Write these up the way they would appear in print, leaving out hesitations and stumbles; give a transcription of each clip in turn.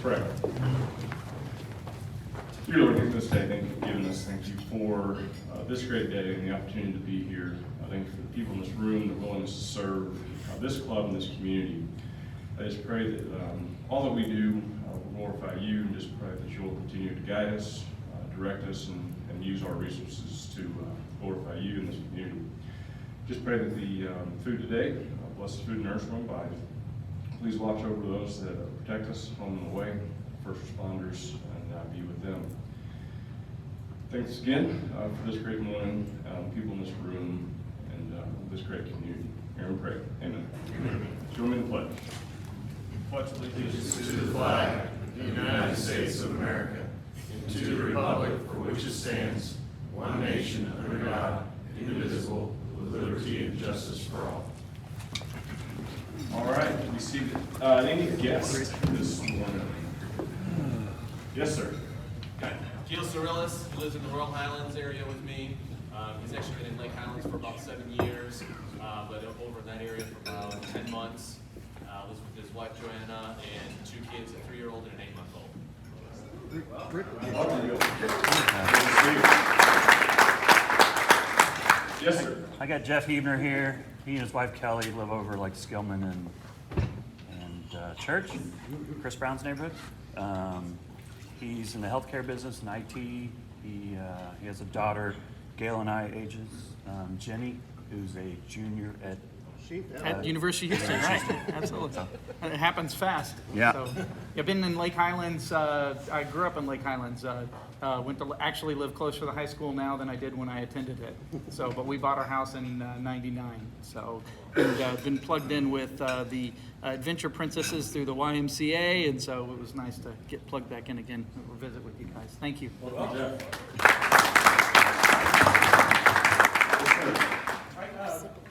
Pray. Dear Lord, thank you for this day. Thank you for giving us. Thank you for this great day and the opportunity to be here. Thank you for the people in this room, the willingness to serve this club and this community. I just pray that all that we do will glorify you, and just pray that you'll continue to guide us, direct us, and use our resources to glorify you in this community. Just pray that the food today, bless the food and nourishment by. Please watch over those that protect us home and away, first responders, and be with them. Thanks again for this great morning, people in this room, and this great community. Hear and pray. Amen. Join me in the pledge. Pledge allegiance to the flag of the United States of America, and to the republic for which it stands, one nation under God, indivisible, with liberty and justice for all. All right, we see any guests this morning? Yes, sir. Gil Cirillis lives in the Royal Highlands area with me. He's actually been in Lake Highlands for about 7 years, but over in that area for about 10 months. Lives with his wife Joanna and 2 kids, a 3-year-old and an 8-month-old. Yes, sir. I got Jeff Hebner here. He and his wife Kelly live over like Skillman and Church, Chris Brown's neighborhood. He's in the healthcare business and IT. He has a daughter, Gail and I ages, Jenny, who's a junior at University of Houston, right? Absolutely. It happens fast. Yeah. So, I've been in Lake Highlands. I grew up in Lake Highlands. Went to actually live closer to the high school now than I did when I attended it. So, but we bought our house in '99. So, and been plugged in with the Adventure Princesses through the YMCA, and so it was nice to get plugged back in again and visit with you guys. Thank you. Well, Jeff.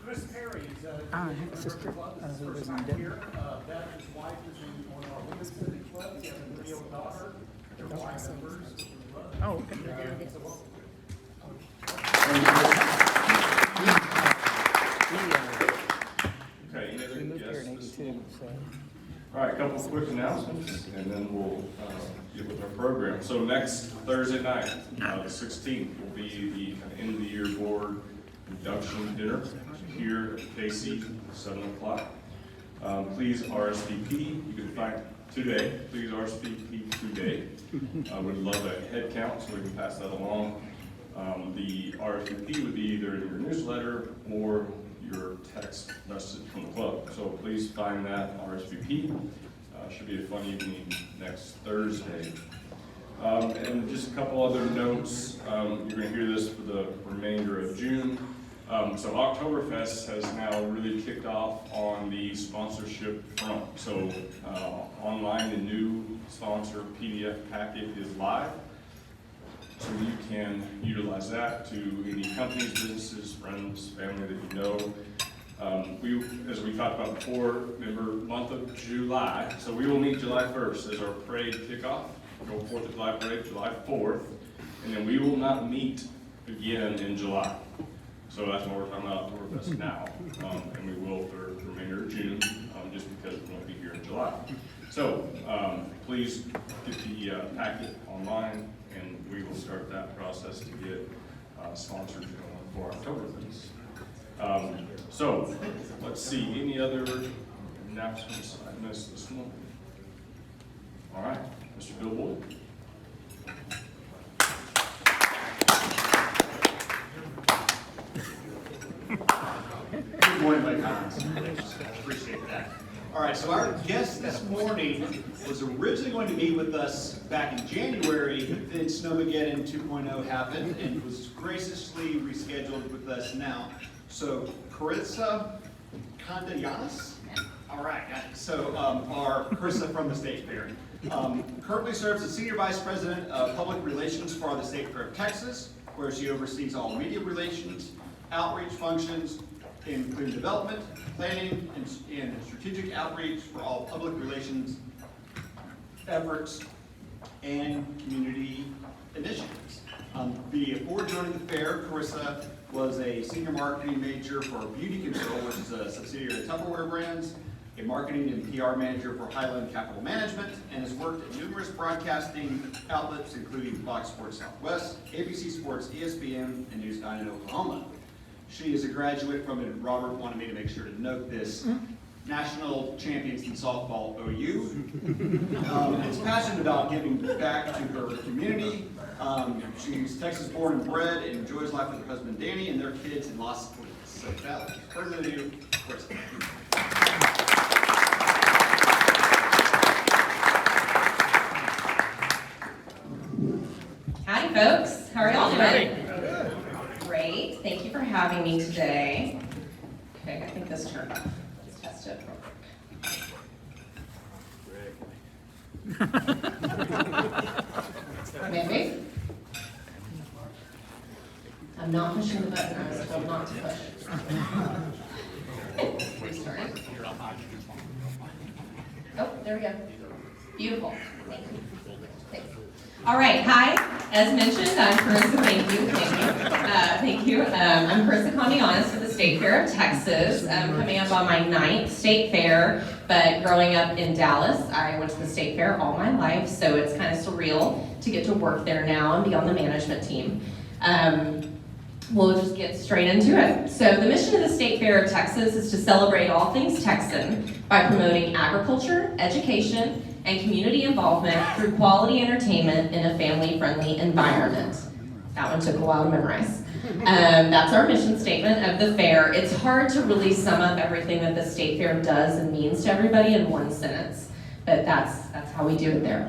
Chris Perry's his sister who lives in Denver. His wife is in one of our women's city clubs. He has a 3-year-old daughter. Their wife members. Oh, okay. Okay, any other We moved here in guests? '82, so. All right, a couple of quick announcements, and then we'll get with our program. So next Thursday night, the 16th, will be the end of the year board induction dinner here at KC, 7 o'clock. Please RSVP. You can find today. Please RSVP today. We'd love a head count so we can pass that along. The RSVP would be either in your newsletter or your text message from the club. So please find that RSVP. Should be a fun evening next Thursday. And just a couple other notes. You're going to hear this for the remainder of June. So Oktoberfest has now really kicked off on the sponsorship front. So online, the new sponsor PDF packet is live. So you can utilize that to any companies, businesses, friends, family that you know. As we talked about before, remember month of July. So we will meet July 1st as our parade kickoff. Go 4th of July parade, July 4th. And then we will not meet again in July. So that's why we're talking about Oktoberfest now. And we will for the remainder of June, just because we won't be here in July. So please get the packet online, and we will start that process to get sponsors going for Oktoberfest. So let's see, any other announcements I missed this morning? All right, Mr. Bill Boyd. Good morning, Lake Highlands. Appreciate that. All right, so our guest this morning was originally going to be with us back in January, but then Snowmageddon 2.0 happened and was graciously rescheduled with us now. So Karissa Condoianis? All right, got it. So our Karissa from the State Fair. Currently serves as Senior Vice President of Public Relations for the State Fair of Texas, where she oversees all media relations, outreach functions, including development, planning, and strategic outreach for all public relations efforts and community initiatives. Before joining the fair, Karissa was a senior marketing major for Beauty Control, which is a subsidiary of Tupperware Brands, a marketing and PR manager for Highland Capital Management, and has worked at numerous broadcasting outlets, including Fox Sports Southwest, ABC Sports, ESPN, and News 9 in Oklahoma. She is a graduate from, and Robert wanted me to make sure to note this, national champions in softball, OU. Is passionate about giving back to her community. She's Texas-born and bred and enjoys life with her husband Danny and their kids in Las Vegas. So without further ado, Karissa. Howdy, folks. How are y'all doing? Great. Thank you for having me today. Okay, I think this turned off. Let's test it real quick. Maybe. I'm not pushing the button. I was told not to push. Restart. Oh, there we go. Beautiful. Thank you. Thanks. All right, hi. As mentioned, I'm Karissa. Thank you. I'm Karissa Condoianis with the State Fair of Texas. I'm coming up on my 9th State Fair, but growing up in Dallas, I went to the State Fair all my life, so it's kind of surreal to get to work there now and be on the management team. We'll just get straight into it. So the mission of the State Fair of Texas is to celebrate all things Texan by promoting agriculture, education, and community involvement through quality entertainment in a family-friendly environment. That one took a while to memorize. That's our mission statement of the fair. It's hard to really sum up everything that the State Fair does and means to everybody in one sentence, but that's how we do it there.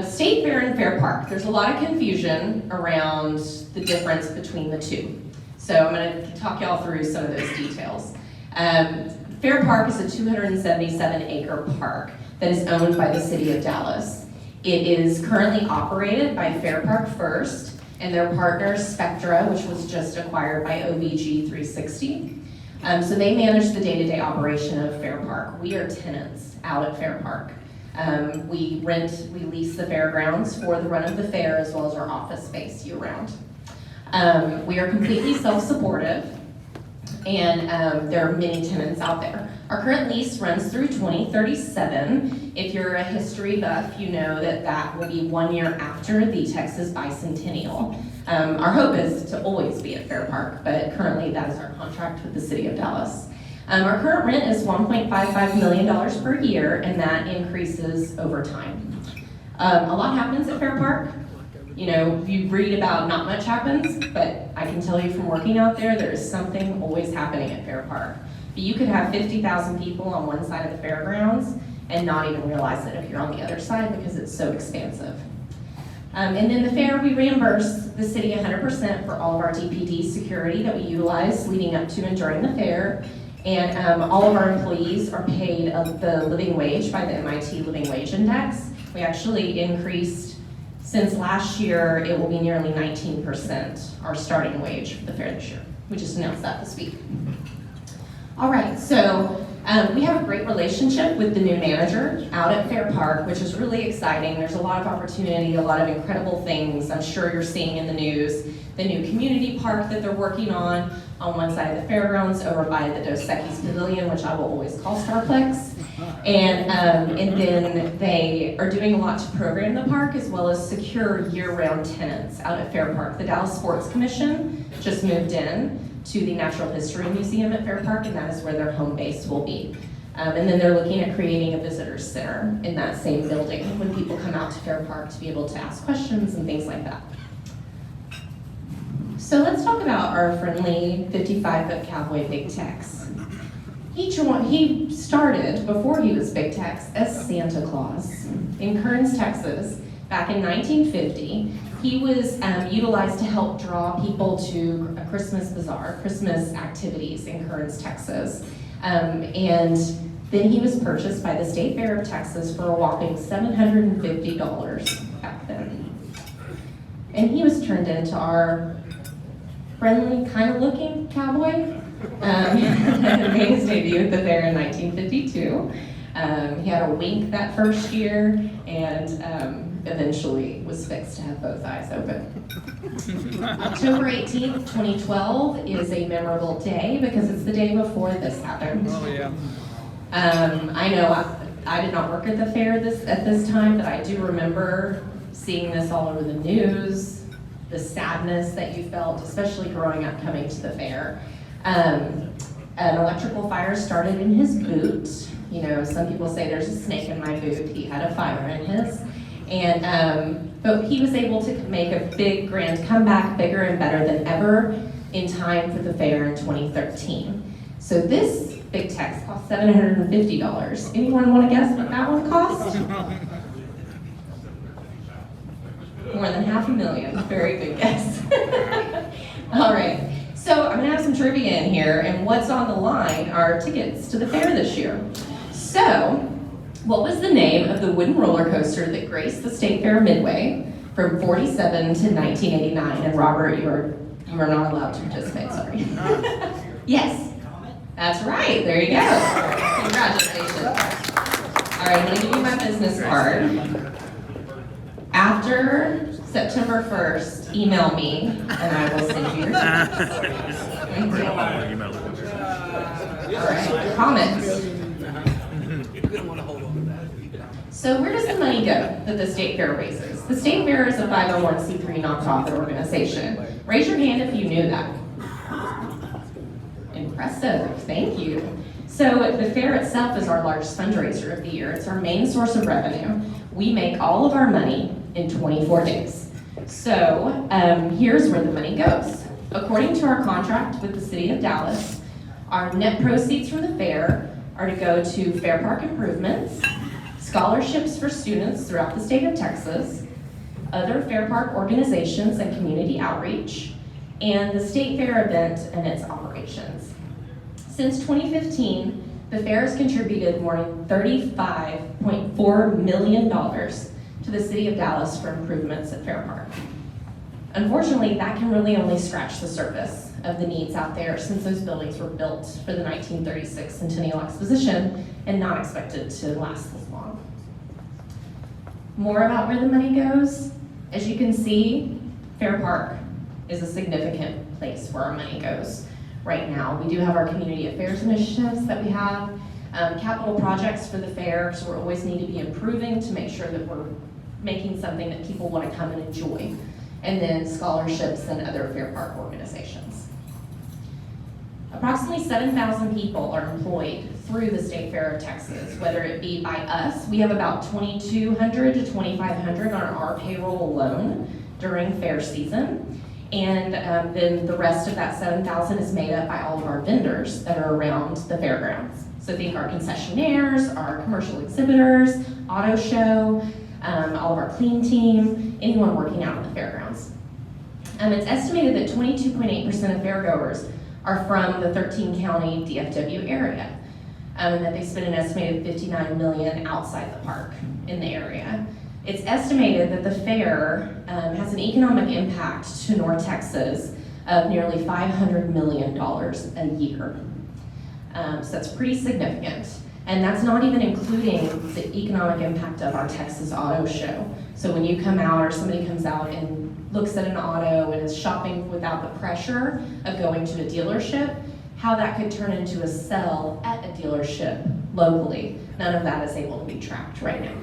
State Fair and Fair Park. There's a lot of confusion around the difference between the two. So I'm going to talk y'all through some of those details. Fair Park is a 277-acre park that is owned by the city of Dallas. It is currently operated by Fair Park First and their partner Spectra, which was just acquired by OVG 360. So they manage the day-to-day operation of Fair Park. We are tenants out at Fair Park. We lease the fairgrounds for the run of the fair as well as our office space year-round. We are completely self-supportive, and there are many tenants out there. Our current lease runs through 2037. If you're a history buff, you know that will be 1 year after the Texas Bicentennial. Our hope is to always be at Fair Park, but currently that is our contract with the city of Dallas. Our current rent is $1.55 million per year, and that increases over time. A lot happens at Fair Park. You know, you read about not much happens, but I can tell you from working out there, there is something always happening at Fair Park. You could have 50,000 people on one side of the fairgrounds and not even realize it if you're on the other side because it's so expansive. And then the fair, we reimburse the city 100% for all of our DPD security that we utilize leading up to and during the fair. And all of our employees are paid the living wage by the MIT Living Wage Index. We actually increased, since last year, it will be nearly 19% our starting wage for the fair this year. We just announced that this week. All right, so we have a great relationship with the new manager out at Fair Park, which is really exciting. There's a lot of opportunity, a lot of incredible things I'm sure you're seeing in the news. The new community park that they're working on one side of the fairgrounds over by the Dos Equis Pavilion, which I will always call Starplex. And then they are doing a lot to program the park as well as secure year-round tenants out at Fair Park. The Dallas Sports Commission just moved in to the Natural History Museum at Fair Park, and that is where their home base will be. And then they're looking at creating a visitor's center in that same building when people come out to Fair Park to be able to ask questions and things like that. So let's talk about our friendly 55-foot cowboy Big Tex. He started, before he was Big Tex, as Santa Claus in Kearns, Texas, back in 1950. He was utilized to help draw people to a Christmas bazaar, Christmas activities in Kearns, Texas. And then he was purchased by the State Fair of Texas for a whopping $750 back then. And he was turned into our friendly, kind of looking cowboy. He made his debut at the fair in 1952. He had a wink that first year, and eventually was fixed to have both eyes open. October 18th, 2012 is a memorable day because it's the day before this happened. Oh, yeah. I know I did not work at the fair at this time, but I do remember seeing this all over the news, the sadness that you felt, especially growing up coming to the fair. An electrical fire started in his boot. You know, some people say there's a snake in my boot. He had a fire in his. And, but he was able to make a big grand comeback, bigger and better than ever, in time for the fair in 2013. So this Big Tex cost $750. Anyone want to guess what that one cost? More than $500,000. Very good guess. All right. So I'm going to have some trivia in here, and what's on the line are tickets to the fair this year. So, what was the name of the wooden roller coaster that graced the State Fair Midway from 47 to 1989? And Robert, you are not allowed to participate, sorry. Yes, that's right, there you go. Congratulations. All right, I'm gonna give you my business card. After September 1st, email me and I will send you your tickets. Thank you. All right, comments? So where does the money go that the State Fair raises? The State Fair is a 501c3 nonprofit organization. Raise your hand if you knew that. Impressive, thank you. So the fair itself is our largest fundraiser of the year. It's our main source of revenue. We make all of our money in 24 days. So here's where the money goes. According to our contract with the City of Dallas, our net proceeds from the fair are to go to fair park improvements, scholarships for students throughout the state of Texas, other fair park organizations and community outreach, and the state fair event and its operations. Since 2015, the fair has contributed more than $35.4 million to the City of Dallas for improvements at Fair Park. Unfortunately, that can really only scratch the surface of the needs out there, since those buildings were built for the 1936 Centennial Exposition and not expected to last this long. More about where the money goes. As you can see, Fair Park is a significant place where our money goes right now. We do have our community affairs initiatives that we have, capital projects for the fair, so we always need to be improving to make sure that we're making something that people want to come and enjoy, and then scholarships and other Fair Park organizations. Approximately 7,000 people are employed through the State Fair of Texas, whether it be by us. We have about 2,200 to 2,500 on our payroll alone during fair season. And then the rest of that 7,000 is made up by all of our vendors that are around the fairgrounds. So think our concessionaires, our commercial exhibitors, auto show, all of our clean team, anyone working out at the fairgrounds. It's estimated that 22.8% of fairgoers are from the 13-county DFW area, and that they spend an estimated $59 million outside the park in the area. It's estimated that the fair has an economic impact to North Texas of nearly $500 million a year. So that's pretty significant. And that's not even including the economic impact of our Texas Auto Show. So when you come out or somebody comes out and looks at an auto and is shopping without the pressure of going to a dealership, how that could turn into a sell at a dealership locally. None of that is able to be tracked right now.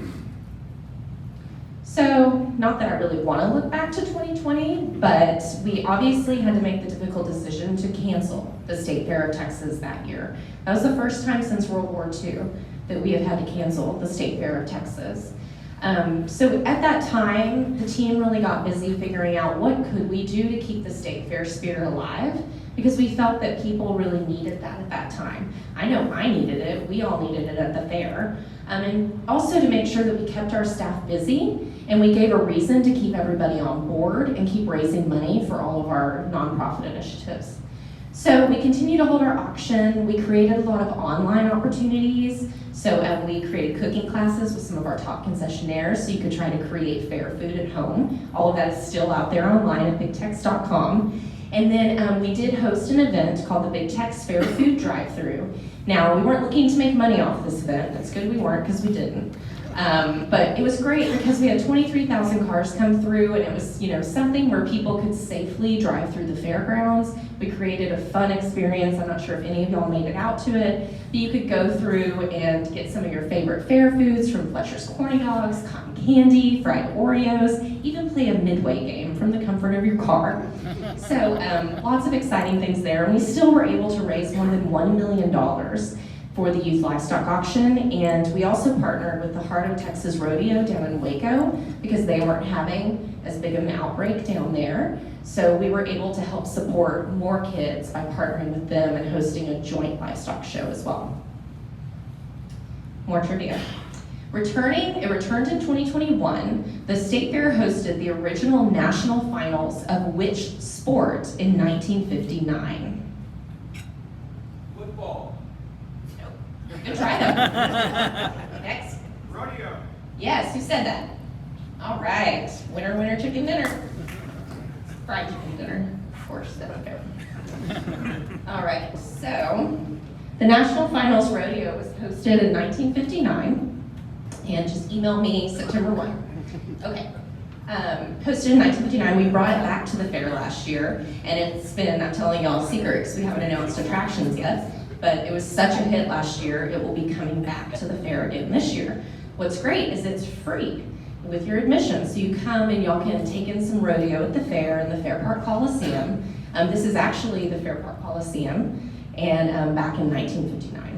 So, not that I really want to look back to 2020, but we obviously had to make the difficult decision to cancel the State Fair of Texas that year. That was the first time since World War II that we have had to cancel the State Fair of Texas. So at that time, the team really got busy figuring out what could we do to keep the State Fair spirit alive, because we felt that people really needed that at that time. I know I needed it, we all needed it at the fair. And also to make sure that we kept our staff busy and we gave a reason to keep everybody on board and keep raising money for all of our nonprofit initiatives. So we continue to hold our auction. We created a lot of online opportunities. So we created cooking classes with some of our top concessionaires so you could try to create fair food at home. All of that is still out there online at bigtex.com. And then we did host an event called the Big Tex Fair Food Drive-Thru. Now, we weren't looking to make money off this event. That's good we weren't, because we didn't. But it was great because we had 23,000 cars come through, and it was, something where people could safely drive through the fairgrounds. We created a fun experience. I'm not sure if any of y'all made it out to it, but you could go through and get some of your favorite fair foods from Fletcher's Corny Dogs, cotton candy, fried Oreos, even play a Midway game from the comfort of your car. So lots of exciting things there, and we still were able to raise more than $1 million for the youth livestock auction, and we also partnered with the Heart of Texas Rodeo down in Waco because they weren't having as big of an outbreak down there. So we were able to help support more kids by partnering with them and hosting a joint livestock show as well. More trivia. It returned in 2021. The State Fair hosted the original national finals of which sport in 1959? Football. Good try though. Next. Rodeo. Yes, who said that? All right. Winner, winner, chicken dinner. Fried chicken dinner. Of course, that's okay. All right, so the National Finals Rodeo was hosted in 1959. And just email me September 1. Okay. Hosted in 1959, we brought it back to the fair last year, and it's been, I'm telling y'all a secret because we haven't announced attractions yet, but it was such a hit last year, it will be coming back to the fair again this year. What's great is it's free with your admission, so you come and y'all can take in some rodeo at the fair in the Fair Park Coliseum. This is actually the Fair Park Coliseum, and back in 1959.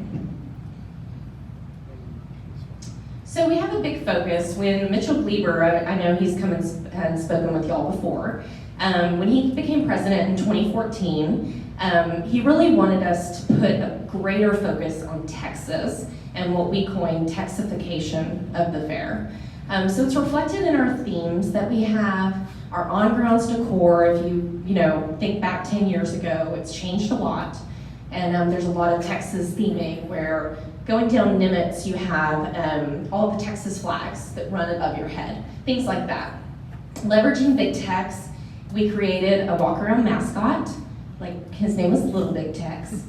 So we have a big focus. When Mitchell Gleber, I know he's come and spoken with y'all before, when he became president in 2014, he really wanted us to put a greater focus on Texas and what we coined Texification of the fair. So it's reflected in our themes that we have, our on-grounds decor. If you think back 10 years ago, it's changed a lot. And there's a lot of Texas theming where going down Nimitz, you have all of the Texas flags that run above your head, things like that. Leveraging Big Tex, we created a walk-around mascot. Like, his name was Little Big Tex.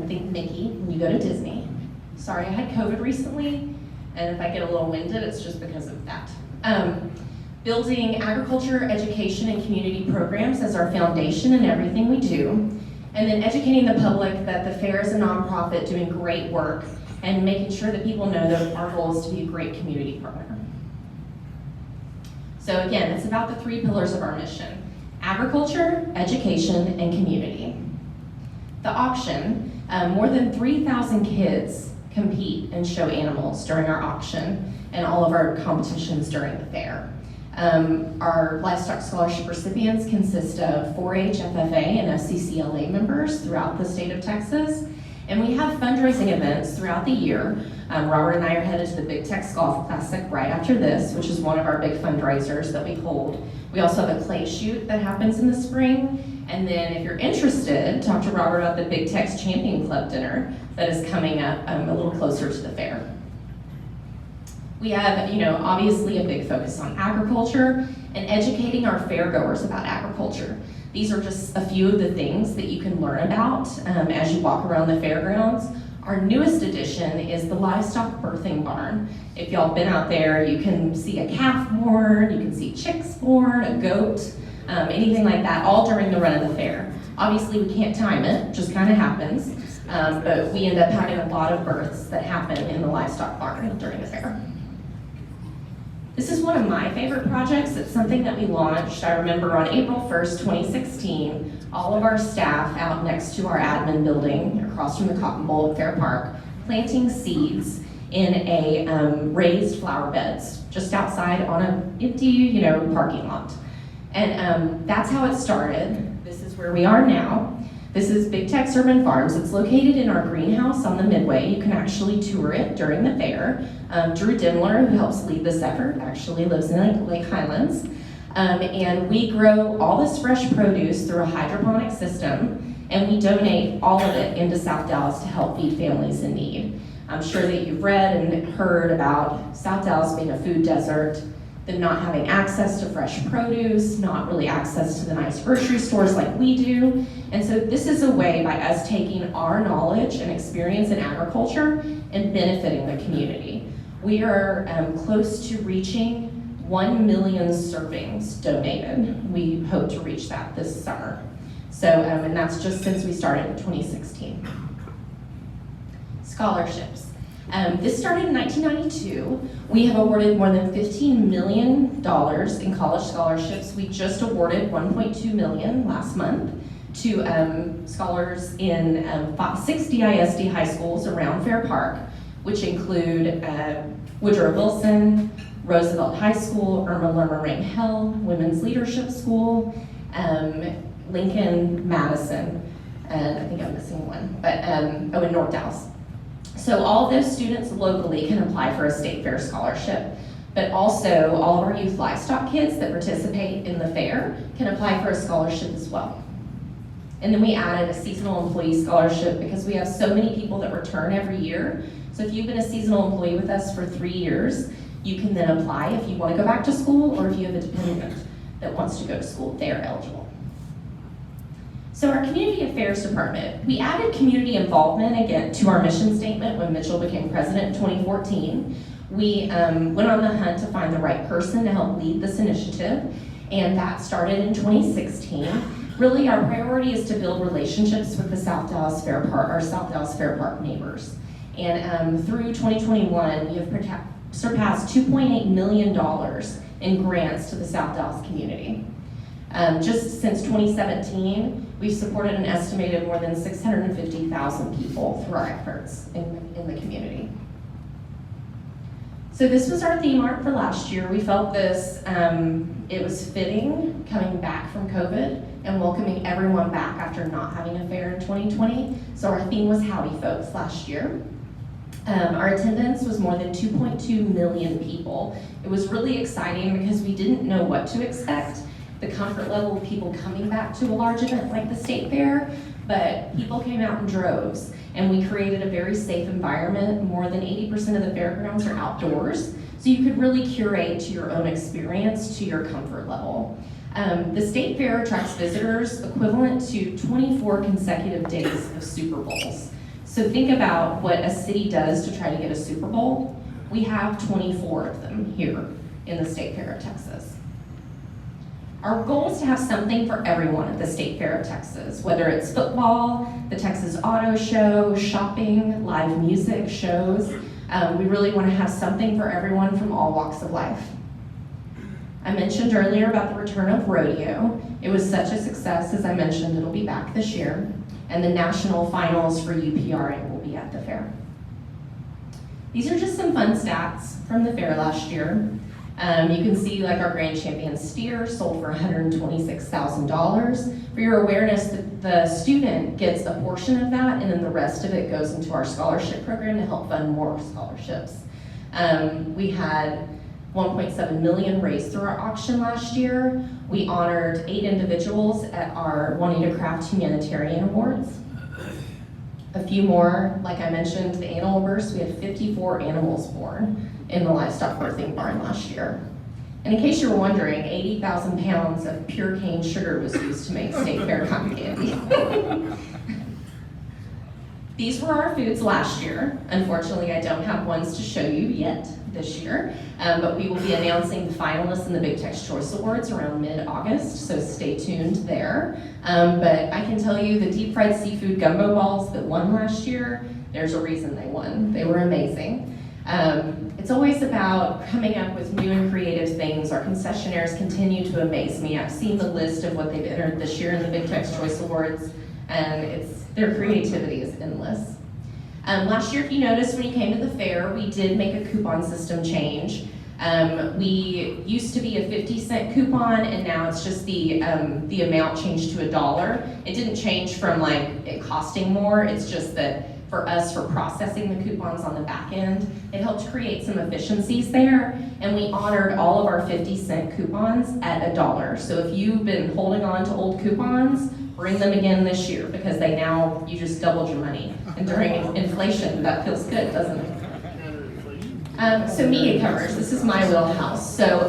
Think Mickey when you go to Disney. Sorry, I had COVID recently, and if I get a little winded, it's just because of that. Building agriculture, education, and community programs as our foundation in everything we do. And then educating the public that the fair is a nonprofit doing great work and making sure that people know that our goal is to be a great community partner. So again, it's about the 3 pillars of our mission: agriculture, education, and community. The auction, more than 3,000 kids compete and show animals during our auction and all of our competitions during the fair. Our livestock scholarship recipients consist of 4-H, FFA, and FCCLA members throughout the state of Texas. And we have fundraising events throughout the year. Robert and I are headed to the Big Tex Golf Classic right after this, which is one of our big fundraisers that we hold. We also have a clay shoot that happens in the spring. And then if you're interested, talk to Robert about the Big Tex Champion Club dinner that is coming up a little closer to the fair. We have, obviously a big focus on agriculture and educating our fairgoers about agriculture. These are just a few of the things that you can learn about as you walk around the fairgrounds. Our newest addition is the livestock birthing barn. If y'all been out there, you can see a calf born, you can see chicks born, a goat, anything like that, all during the run of the fair. Obviously, we can't time it, just kind of happens, but we end up having a lot of births that happen in the livestock barn during the fair. This is one of my favorite projects. It's something that we launched, I remember, on April 1st, 2016. All of our staff out next to our admin building, across from the Cotton Bowl at Fair Park, planting seeds in a raised flower beds, just outside on an empty, parking lot. And that's how it started. This is where we are now. This is Big Tex Urban Farms. It's located in our greenhouse on the Midway. You can actually tour it during the fair. Drew Dimler, who helps lead this effort, actually lives in Lake Highlands. And we grow all this fresh produce through a hydroponic system, and we donate all of it into South Dallas to help feed families in need. I'm sure that you've read and heard about South Dallas being a food desert, them not having access to fresh produce, not really access to the nice grocery stores like we do. And so this is a way by us taking our knowledge and experience in agriculture and benefiting the community. We are close to reaching 1 million servings donated. We hope to reach that this summer. So, and that's just since we started in 2016. Scholarships. This started in 1992. We have awarded more than $15 million in college scholarships. We just awarded $1.2 million last month to scholars in 60 ISD high schools around Fair Park, which include Woodrow Wilson, Roosevelt High School, Irma Lerner Ring Hill, Women's Leadership School, Lincoln, Madison, and I think I'm missing one, but in North Dallas. So all of those students locally can apply for a state fair scholarship, but also all of our youth livestock kids that participate in the fair can apply for a scholarship as well. And then we added a seasonal employee scholarship because we have so many people that return every year. So if you've been a seasonal employee with us for 3 years, you can then apply if you want to go back to school or if you have a dependent that wants to go to school, they are eligible. So our Community Affairs Department, we added community involvement again to our mission statement when Mitchell became president in 2014. We went on the hunt to find the right person to help lead this initiative, and that started in 2016. Really, our priority is to build relationships with the South Dallas Fair Park, our South Dallas Fair Park neighbors. And through 2021, we have surpassed $2.8 million in grants to the South Dallas community. Just since 2017, we've supported an estimated more than 650,000 people through our efforts in the community. So this was our theme art for last year. We felt this, it was fitting coming back from COVID and welcoming everyone back after not having a fair in 2020. So our theme was Howdy Folks last year. Our attendance was more than 2.2 million people. It was really exciting because we didn't know what to expect, the comfort level of people coming back to a large event like the State Fair, but people came out in droves, and we created a very safe environment. More than 80% of the fairgrounds are outdoors, so you could really curate to your own experience, to your comfort level. The State Fair attracts visitors equivalent to 24 consecutive days of Super Bowls. So think about what a city does to try to get a Super Bowl. We have 24 of them here in the State Fair of Texas. Our goal is to have something for everyone at the State Fair of Texas, whether it's football, the Texas Auto Show, shopping, live music, shows. We really want to have something for everyone from all walks of life. I mentioned earlier about the return of rodeo. It was such a success, as I mentioned, it'll be back this year. And the national finals for UPRA will be at the fair. These are just some fun stats from the fair last year. You can see like our grand champion steer sold for $126,000. For your awareness, the student gets a portion of that, and then the rest of it goes into our scholarship program to help fund more scholarships. We had 1.7 million raised through our auction last year. We honored 8 individuals at our Juanita Craft Humanitarian Awards. A few more, like I mentioned, the animal births, we had 54 animals born in the livestock birthing barn last year. And in case you were wondering, 80,000 pounds of pure cane sugar was used to make State Fair cotton candy. These were our foods last year. Unfortunately, I don't have ones to show you yet this year, but we will be announcing the finalists in the Big Tex Choice Awards around mid-August, so stay tuned there. But I can tell you the deep fried seafood gumbo balls that won last year, there's a reason they won. They were amazing. It's always about coming up with new and creative things. Our concessionaires continue to amaze me. I've seen the list of what they've entered this year in the Big Tex Choice Awards, and their creativity is endless. Last year, if you noticed, when you came to the fair, we did make a coupon system change. We used to be a 50-cent coupon, and now it's just the amount changed to $1. It didn't change from like it costing more. It's just that for us, for processing the coupons on the back end, it helped create some efficiencies there, and we honored all of our 50-cent coupons at $1. So if you've been holding on to old coupons, bring them again this year, because you just doubled your money. And during inflation, that feels good, doesn't it? So media coverage, this is my wheelhouse. So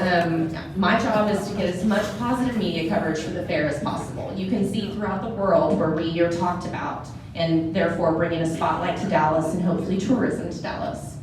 my job is to get as much positive media coverage for the fair as possible. You can see throughout the world where we are talked about, and therefore bringing a spotlight to Dallas and hopefully tourism to Dallas.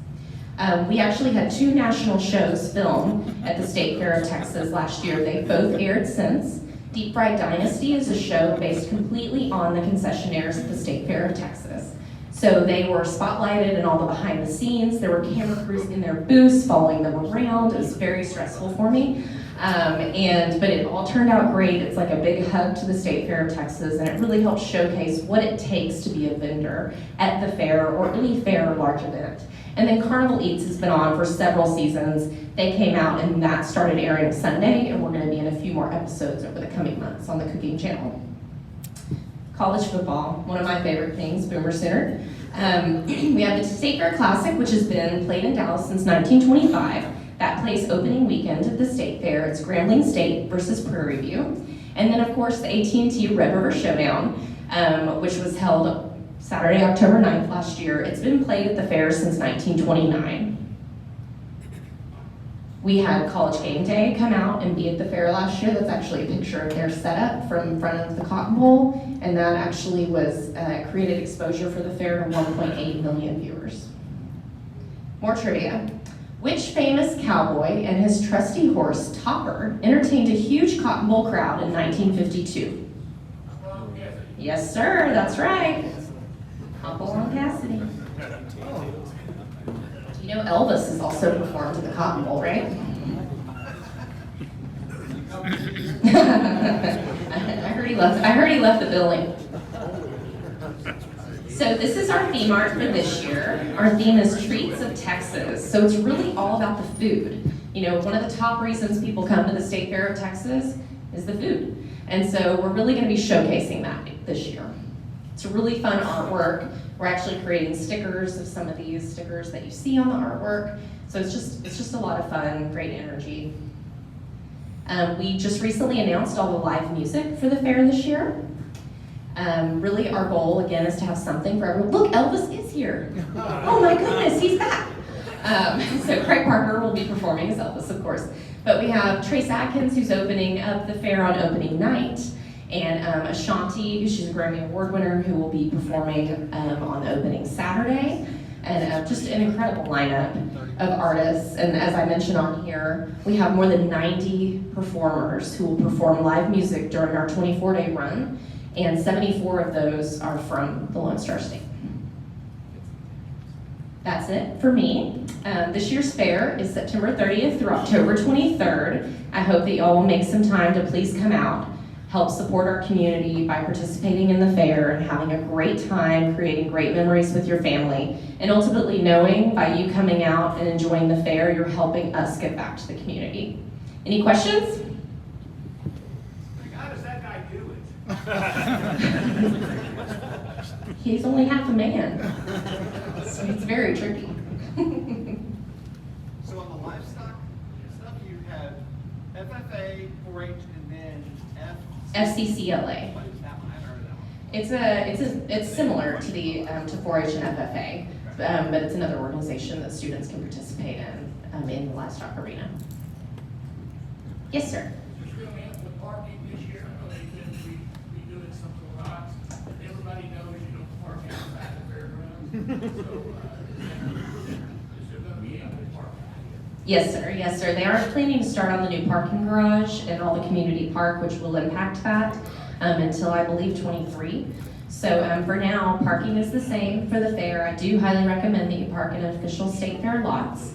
We actually had 2 national shows filmed at the State Fair of Texas last year. They both aired since. Deep Fried Dynasty is a show based completely on the concessionaires at the State Fair of Texas. So they were spotlighted and all the behind the scenes. There were camera crews in their booths following them around. It was very stressful for me. But it all turned out great. It's like a big hug to the State Fair of Texas, and it really helps showcase what it takes to be a vendor at the fair or any fair or large event. And then Carnival Eats has been on for several seasons. They came out and that started airing Sunday, and we're gonna be in a few more episodes over the coming months on the Cooking Channel. College football, one of my favorite things, Boomer Sooner. We have the State Fair Classic, which has been played in Dallas since 1925. That plays opening weekend at the State Fair. It's Grambling State versus Prairie View. And then of course the AT&T Red River Showdown, which was held Saturday, October 9th last year. It's been played at the fair since 1929. We had College Game Day come out and be at the fair last year. That's actually a picture of their setup from front of the Cotton Bowl, and that actually was created exposure for the fair to 1.8 million viewers. More trivia. Which famous cowboy and his trusty horse, Topper, entertained a huge Cotton Bowl crowd in 1952? Yes, sir, that's right. Hopalong Cassidy. You know Elvis has also performed at the Cotton Bowl, right? I heard he left the building. So this is our theme art for this year. Our theme is Treats of Texas. So it's really all about the food. You know, one of the top reasons people come to the State Fair of Texas is the food. And so we're really gonna be showcasing that this year. It's a really fun artwork. We're actually creating stickers of some of these stickers that you see on the artwork. So it's just a lot of fun, great energy. We just recently announced all the live music for the fair this year. Really our goal again is to have something for everyone. Look, Elvis is here. Oh my goodness, he's back. So Craig Parker will be performing as Elvis, of course. But we have Trace Atkins, who's opening up the fair on opening night. And Ashanti, she's a Grammy Award winner, who will be performing on the opening Saturday. And just an incredible lineup of artists. And as I mentioned on here, we have more than 90 performers who will perform live music during our 24-day run. And 74 of those are from the Lone Star State. That's it for me. This year's fair is September 30th through October 23rd. I hope that y'all will make some time to please come out, help support our community by participating in the fair and having a great time, creating great memories with your family, and ultimately knowing by you coming out and enjoying the fair, you're helping us give back to the community. Any questions? How does that guy do it? He's only half a man, so it's very tricky. So on the livestock stuff, you have FFA, 4-H, and then FCCLA. What is that one? I haven't heard of that one. It's similar to the to 4-H and FFA, but it's another organization that students can participate in the livestock arena. Yes, sir. Just real man, the parking this year, I know they've been redoing some of the lots. Everybody knows you don't park outside the fairgrounds. So, is there gonna be ample parking? Yes, sir. Yes, sir. They are planning to start on the new parking garage and all the community park, which will impact that until I believe 23. So for now, parking is the same for the fair. I do highly recommend that you park in official state fair lots.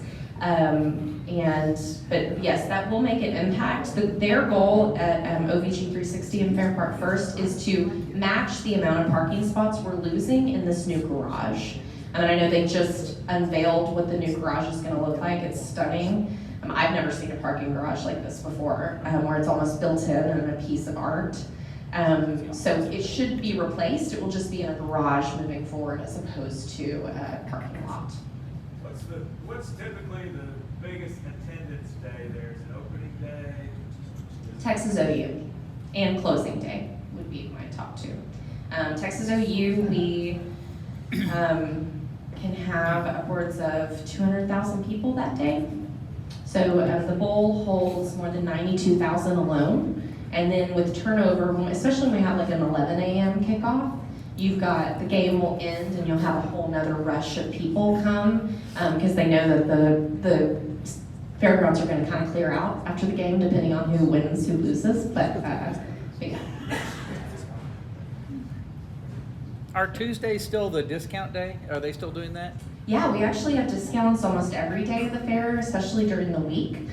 But yes, that will make an impact. Their goal at OVG 360 and Fair Park First is to match the amount of parking spots we're losing in this new garage. And I know they just unveiled what the new garage is going to look like. It's stunning. I've never seen a parking garage like this before, where it's almost built in and a piece of art. So it should be replaced. It will just be in a garage moving forward as opposed to a parking lot. What's typically the biggest attendance day there? Is it opening day? Texas OU and closing day would be my top two. Texas OU, we can have upwards of 200,000 people that day. So the bowl holds more than 92,000 alone. And then with turnover, especially when we have like an 11 a.m. kickoff, you've got, the game will end and you'll have a whole nother rush of people come, because they know that the fairgrounds are gonna kind of clear out after the game, depending on who wins, who loses, but yeah. Are Tuesdays still the discount day? Are they still doing that? Yeah, we actually have discounts almost every day of the fair, especially during the week.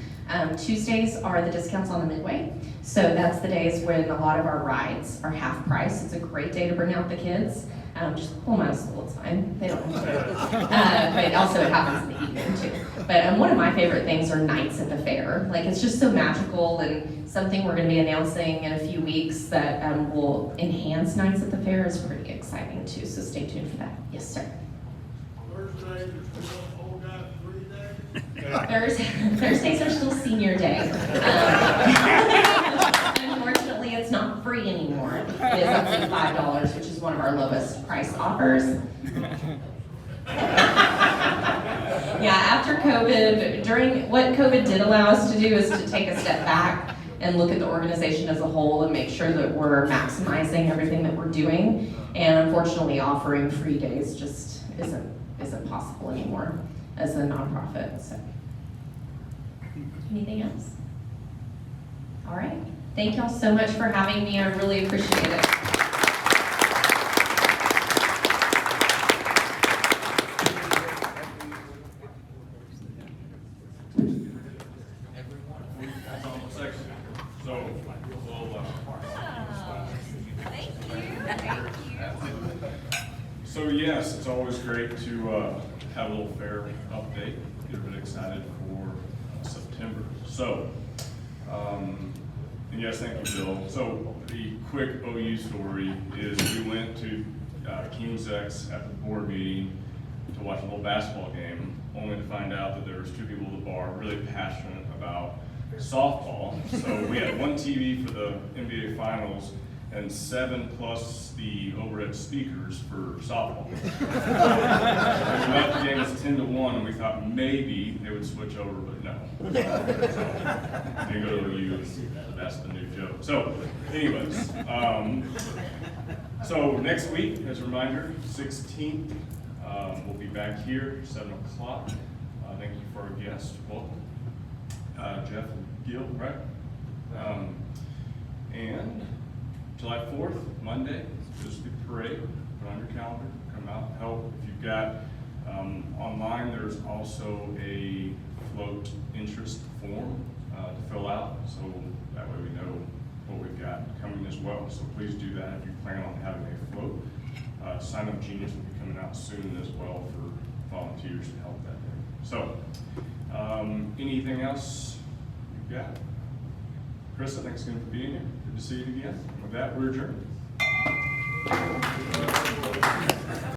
Tuesdays are the discounts on the midway. So that's the days when a lot of our rides are half price. It's a great day to bring out the kids. Just pull them out of school, it's fine. They don't have to. But also it happens in the evening too. But one of my favorite things are nights at the fair. Like, it's just so magical, and something we're gonna be announcing in a few weeks that will enhance nights at the fair is pretty exciting too. So stay tuned for that. Yes, sir. Thursday, there's still old guy 3 days. Thursdays are still senior day. Unfortunately, it's not free anymore. It is up to $5, which is one of our lowest price offers. Yeah, after COVID, what COVID did allow us to do is to take a step back and look at the organization as a whole and make sure that we're maximizing everything that we're doing. And unfortunately, offering free days just isn't possible anymore as a nonprofit. So, anything else? All right. Thank y'all so much for having me. I really appreciate it. So, so yes, it's always great to have a little fair update, get everybody excited for September. So, and yes, thank you, Bill. So the quick OU story is we went to King's X at the board meeting to watch a little basketball game, only to find out that there was 2 people at the bar really passionate about softball. So we had 1 TV for the NBA Finals and 7 plus the overhead speakers for softball. We left the game as 10-1, and we thought maybe they would switch over, but no. So, they go to OU, that's the new joke. So, anyways, so next week, as a reminder, 16th, we'll be back here, 7 o'clock. Thank you for our guests. Welcome. Jeff and Gil, right? And July 4th, Monday, is the parade. Put on your calendar, come out, help. If you've got online, there's also a float interest form to fill out, so that way we know what we've got coming as well. So please do that if you plan on having a float. Sign Up Genius will be coming out soon as well for volunteers to help that day. So, anything else you've got? Karissa, thanks again for being here. Good to see you again. With that, we're adjourned.